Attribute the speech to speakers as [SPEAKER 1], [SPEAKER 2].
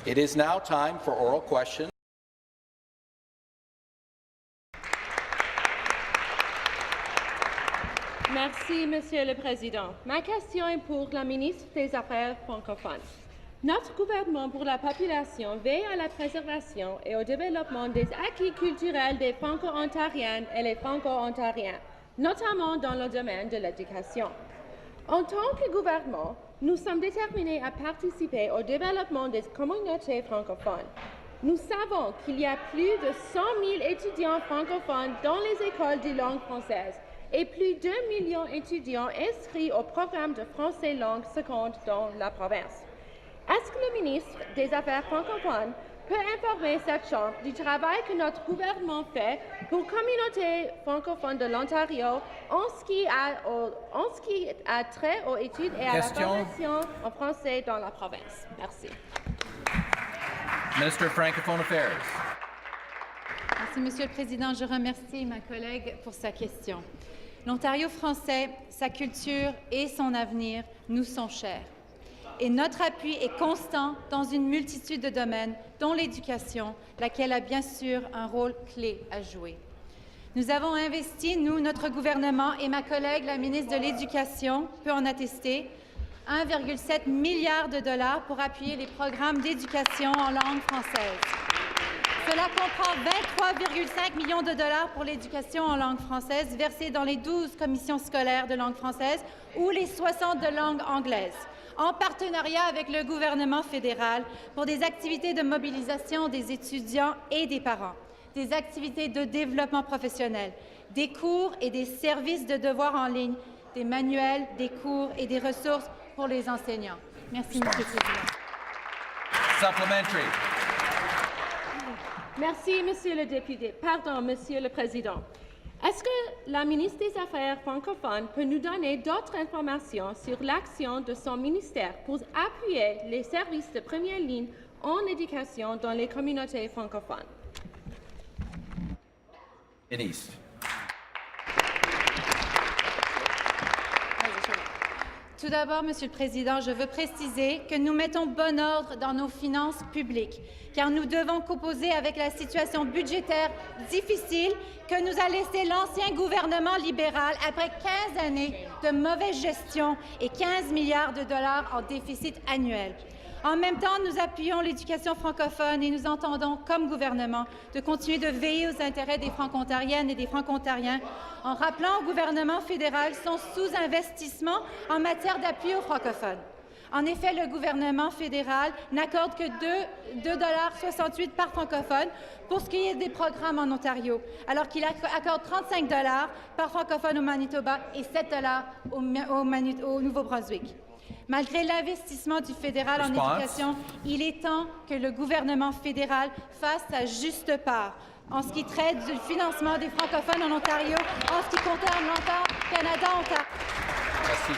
[SPEAKER 1] It is now time for oral questions.
[SPEAKER 2] Merci, Monsieur le Président. Ma question est pour la ministre des Affaires francophones. Notre gouvernement pour la population veille à la préservation et au développement des acquis culturels des Franco-Ontariennes et les Franco-Ontariens, notamment dans le domaine de l'éducation. En tant que gouvernement, nous sommes déterminés à participer au développement des communautés francophones. Nous savons qu'il y a plus de 100 000 étudiants francophones dans les écoles de langue française et plus de 2 millions d'étudiants inscrits au programme de français langue seconde dans la province. Est-ce que le ministre des Affaires francophones peut informer cette Chambre du travail que notre gouvernement fait pour la communauté francophone de l'Ontario en ce qui a trait aux études et à la formation en français dans la province? Merci.
[SPEAKER 1] Minister of Francophone Affairs.
[SPEAKER 3] Merci, Monsieur le Président. Je remercie ma collègue pour sa question. L'Ontario français, sa culture et son avenir nous sont chers. Et notre appui est constant dans une multitude de domaines, dont l'éducation, laquelle a bien sûr un rôle clé à jouer. Nous avons investi, nous, notre gouvernement et ma collègue, la ministre de l'Éducation, peut en attester, 1,7 milliard de dollars pour appuyer les programmes d'éducation en langue française. Cela comprend 23,5 millions de dollars pour l'éducation en langue française versés dans les 12 commissions scolaires de langue française ou les 60 de langue anglaise, en partenariat avec le gouvernement fédéral pour des activités de mobilisation des étudiants et des parents, des activités de développement professionnel, des cours et des services de devoirs en ligne, des manuels, des cours et des ressources pour les enseignants. Merci, Monsieur le Président.
[SPEAKER 1] Supplementary.
[SPEAKER 2] Merci, Monsieur le député. Pardon, Monsieur le Président. Est-ce que la ministre des Affaires francophones peut nous donner d'autres informations sur l'action de son ministère pour appuyer les services de première ligne en éducation dans les communautés francophones?
[SPEAKER 1] Ministre.
[SPEAKER 3] Tout d'abord, Monsieur le Président, je veux préciser que nous mettons bon ordre dans nos finances publiques, car nous devons composer avec la situation budgétaire difficile que nous a laissé l'ancien gouvernement libéral après 15 années de mauvaise gestion et 15 milliards de dollars en déficit annuel. En même temps, nous appuyons l'éducation francophone et nous entendons, comme gouvernement, de continuer de veiller aux intérêts des Franco-Ontariennes et des Franco-Ontariens en rappelant au gouvernement fédéral son sous-investissement en matière d'appui aux francophones. En effet, le gouvernement fédéral n'accorde que 2,68 $ par francophone pour ce qui est des programmes en Ontario, alors qu'il accorde 35 $ par francophone au Manitoba et 7 $ au Nouveau-Brunswick. Malgré l'investissement du fédéral en éducation, il est temps que le gouvernement fédéral fasse sa juste part en ce qui traite du financement des francophones en Ontario, en ce qui concerne l'entente Canada-Ontario.
[SPEAKER 1] Merci.